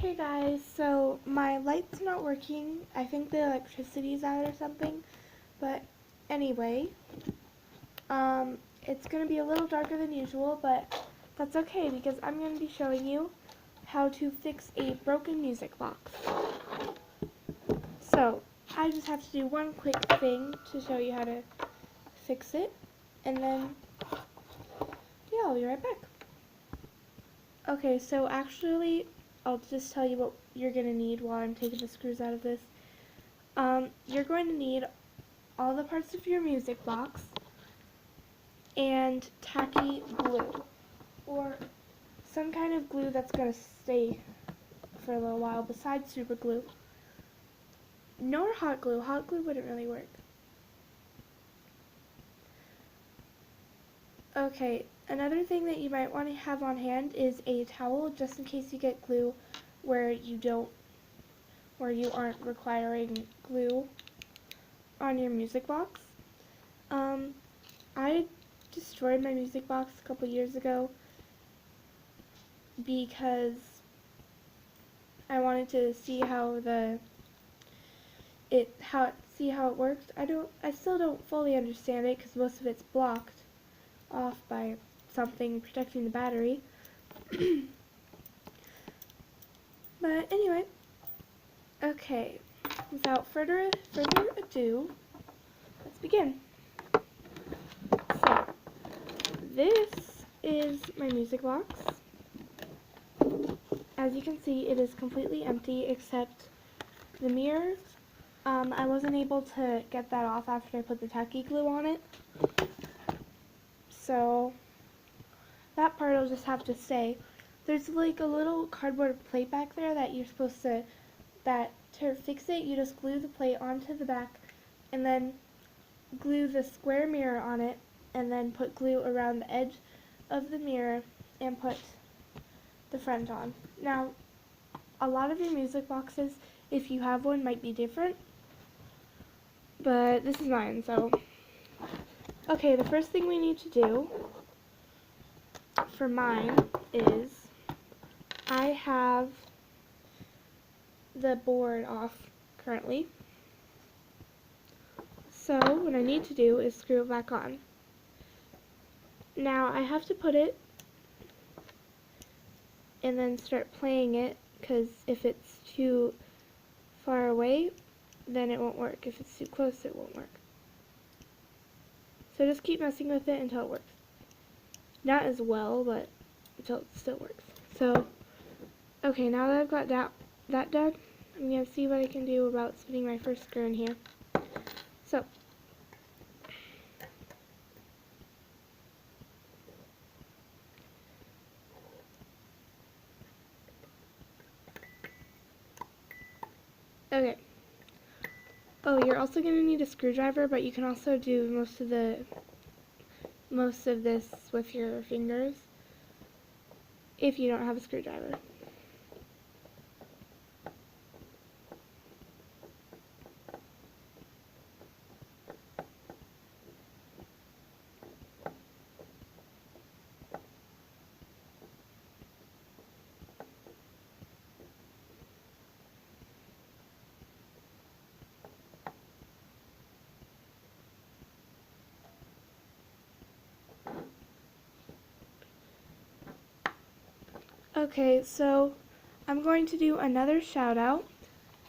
Hey guys, so my light's not working. I think the electricity's out or something. But anyway, it's going to be a little darker than usual, but that's okay because I'm going to be showing you how to fix a broken music box. So, I just have to do one quick thing to show you how to fix it, and then, yeah, I'll be right back. Okay, so actually, I'll just tell you what you're going to need while I'm taking the screws out of this. You're going to need all the parts of your music box and tacky glue, or some kind of glue that's going to stay for a little while besides super glue. Nor hot glue. Hot glue wouldn't really work. Okay, another thing that you might want to have on hand is a towel just in case you get glue where you aren't requiring glue on your music box. I destroyed my music box a couple years ago because I wanted to see how it works. I still don't fully understand it because most of it's blocked off by something protecting the battery. But anyway, okay, without further ado, let's begin. So, this is my music box. As you can see, it is completely empty except the mirrors. I wasn't able to get that off after I put the tacky glue on it. So, that part I'll just have to say. There's like a little cardboard plate back there that you're supposed to, to fix it, you just glue the plate onto the back and then glue the square mirror on it and then put glue around the edge of the mirror and put the front on. Now, a lot of your music boxes, if you have one, might be different, but this is mine, so. Okay, the first thing we need to do for mine is I have the board off currently. So what I need to do is screw it back on. Now I have to put it and then start playing it, because if it's too far away, then it won't work. If it's too close, it won't work. So just keep messing with it until it works. Not as well, but until it still works. So, okay, now that I've got that done, I'm going to see what I can do about spinning my first screw in here. So, okay. Oh, you're also going to need a screwdriver, but you can also do most of this with your fingers if you don't have a screwdriver. Okay, so I'm going to do another shout out.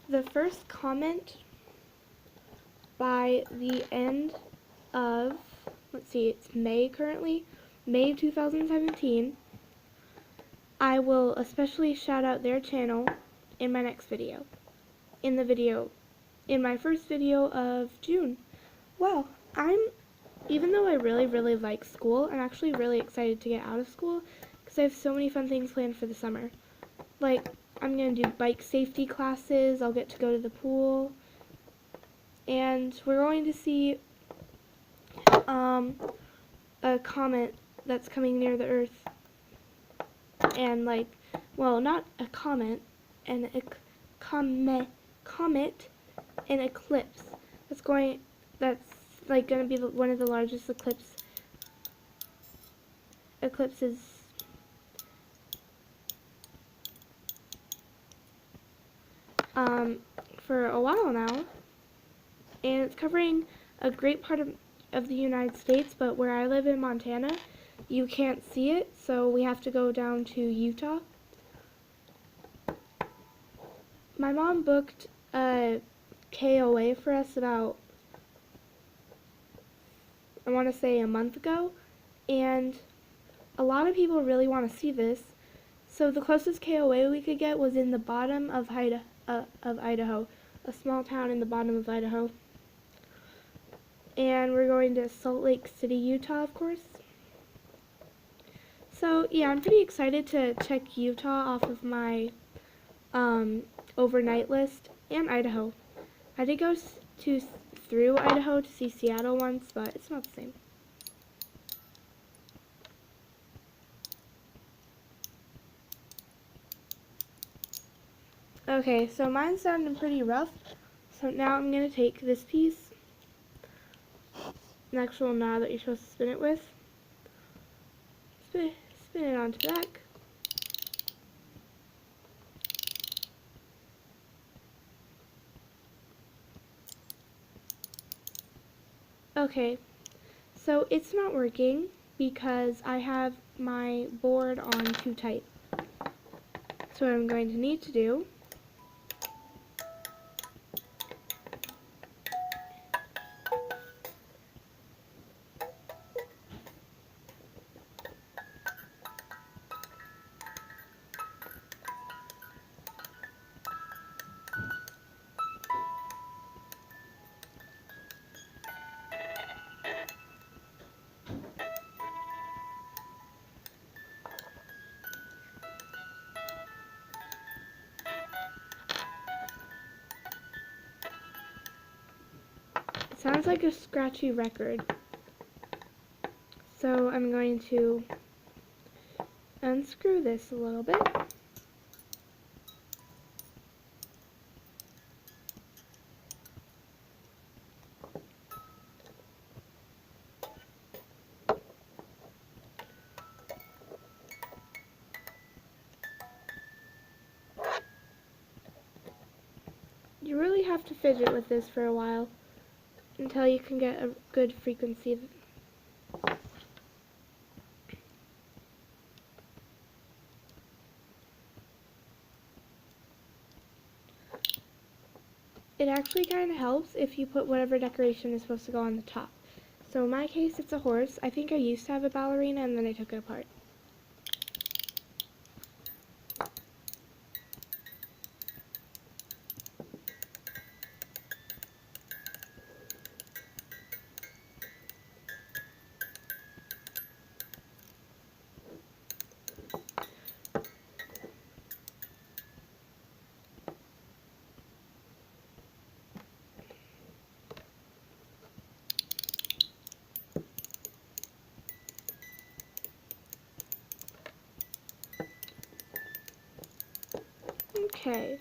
The first comment by the end of, let's see, it's May currently, May 2017, I will especially shout out their channel in my next video. In my first video of June. Wow, even though I really like school, I'm actually really excited to get out of school because I have so many fun things planned for the summer. Like, I'm going to do bike safety classes, I'll get to go to the pool, and we're going to see a comet that's coming near the Earth, and like, well, not a comet, an comet, an eclipse. That's like going to be one of the largest eclipses for a while now, and it's covering a great part of the United States, but where I live in Montana, you can't see it, so we have to go down to Utah. My mom booked a KOA for us about, I want to say, a month ago, and a lot of people really want to see this. So the closest KOA we could get was in the bottom of Idaho, a small town in the bottom of Idaho. And we're going to Salt Lake City, Utah, of course. So yeah, I'm pretty excited to check Utah off of my overnight list, and Idaho. I did go through Idaho to see Seattle once, but it's not the same. Okay, so mine's sounding pretty rough, so now I'm going to take this piece, an actual knob that you're supposed to spin it with, spin it onto the back. Okay, so it's not working because I have my board on too tight. So what I'm going to need to do sounds like a scratchy record. So I'm going to unscrew this a little bit. You really have to fidget with this for a while until you can get a good frequency. It actually kind of helps if you put whatever decoration is supposed to go on the top. So in my case, it's a horse. I think I used to have a ballerina and then I took it apart. Okay.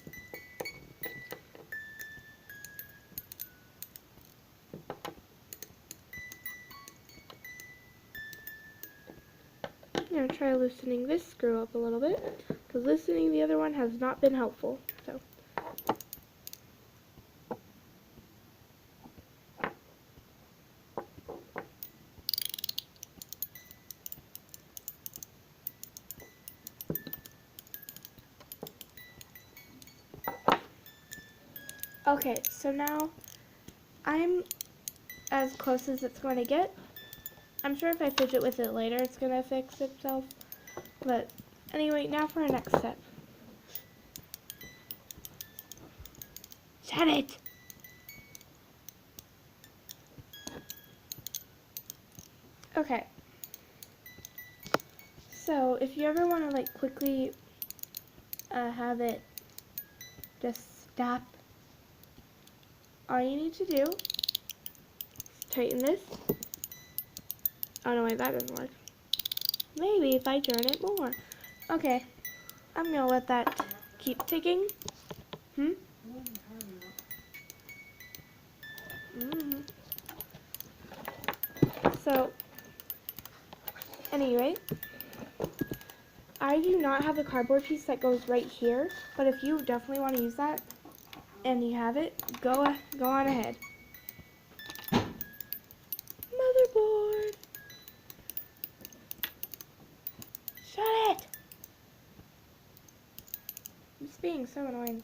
I'm going to try loosening this screw up a little bit, because loosening the other one has not been helpful. So. Okay, so now I'm as close as it's going to get. I'm sure if I fidget with it later, it's going to fix itself. But anyway, now for our next step. Shut it! Okay. So if you ever want to like quickly have it just stop, all you need to do is tighten this. Oh no, wait, that doesn't work. Maybe if I turn it more. Okay, I'm gonna let that keep ticking. So, anyway, I do not have a cardboard piece that goes right here, but if you definitely want to use that, And you have it. Go on ahead. Motherboard. Shut it. It's being so annoying.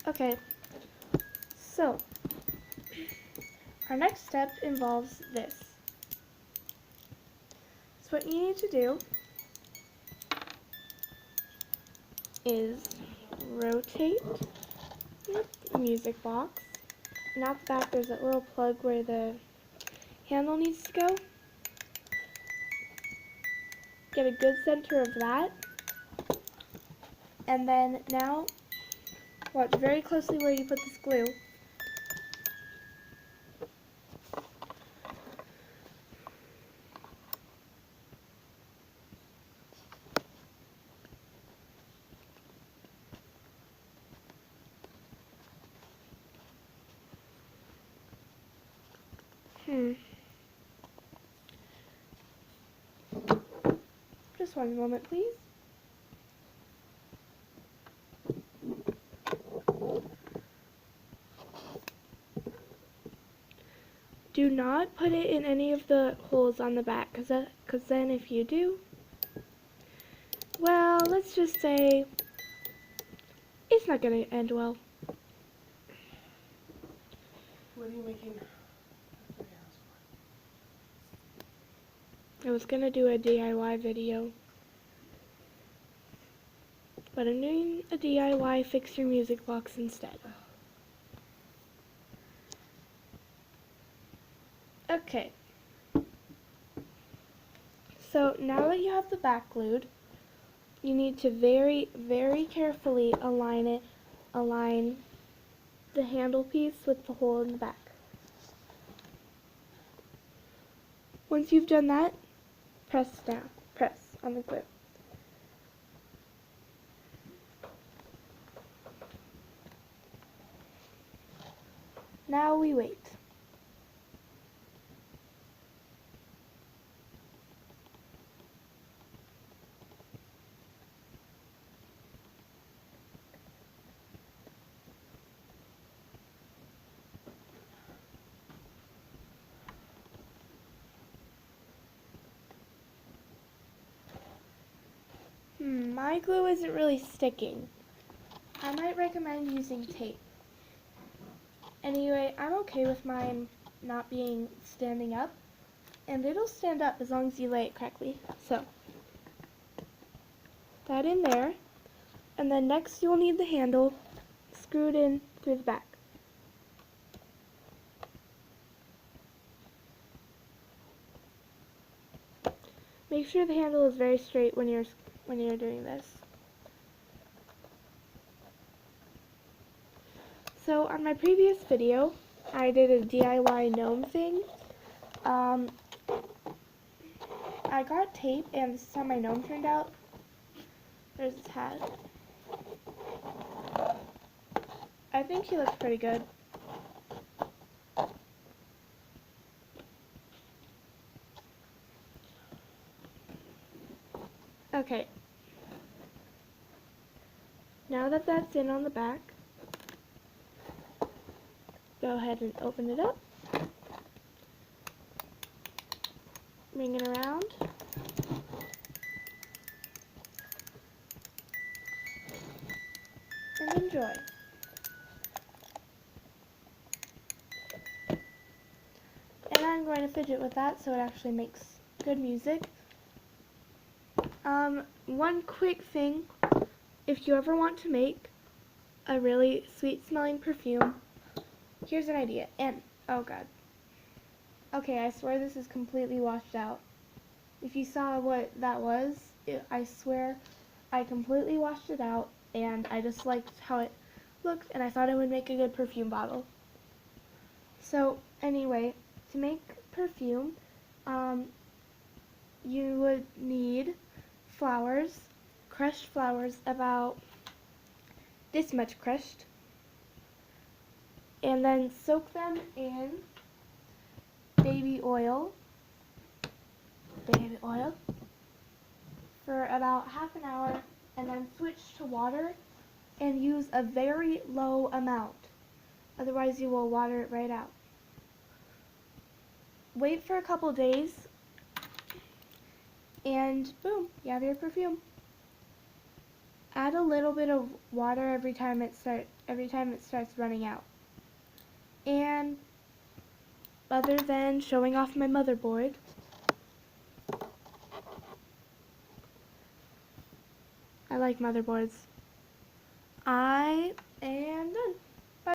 Okay, so our next step involves this. So what you need to do is rotate the music box. And at the back there's that little plug where the handle needs to go. Get a good center of that. And then now, watch very closely where you put this glue. Just one moment, please. Do not put it in any of the holes on the back, because then if you do, well, let's just say it's not going to end well. What are you making? I was going to do a DIY video, but I'm doing a DIY fix your music box instead. Okay, so now that you have the back glued, you need to very, very carefully align the handle piece with the hole in the back. Once you've done that, press on the glue. Now we wait. My glue isn't really sticking. I might recommend using tape. Anyway, I'm okay with mine not being standing up, and it'll stand up as long as you lay it correctly. So, that in there, and then next you'll need the handle screwed in through the back. Make sure the handle is very straight when you're doing this. So on my previous video, I did a DIY gnome thing. I got tape, and this is how my gnome turned out. There's his hat. I think he looks pretty good. Okay. Now that that's in on the back, go ahead and open it up. Bring it around. And enjoy. And I'm going to fidget with that so it actually makes good music. One quick thing, if you ever want to make a really sweet smelling perfume, here's an idea. And, oh god. Okay, I swear this is completely washed out. If you saw what that was, I swear I completely washed it out, and I just liked how it looked, and I thought it would make a good perfume bottle. So, anyway, to make perfume, you would need flowers, crushed flowers, about this much crushed, and then soak them in baby oil for about half an hour, and then switch to water and use a very low amount. Otherwise you will water it right out. Wait for a couple days and boom, you have your perfume. Add a little bit of water every time it starts running out. And other than showing off my motherboard, I like motherboards, I am done.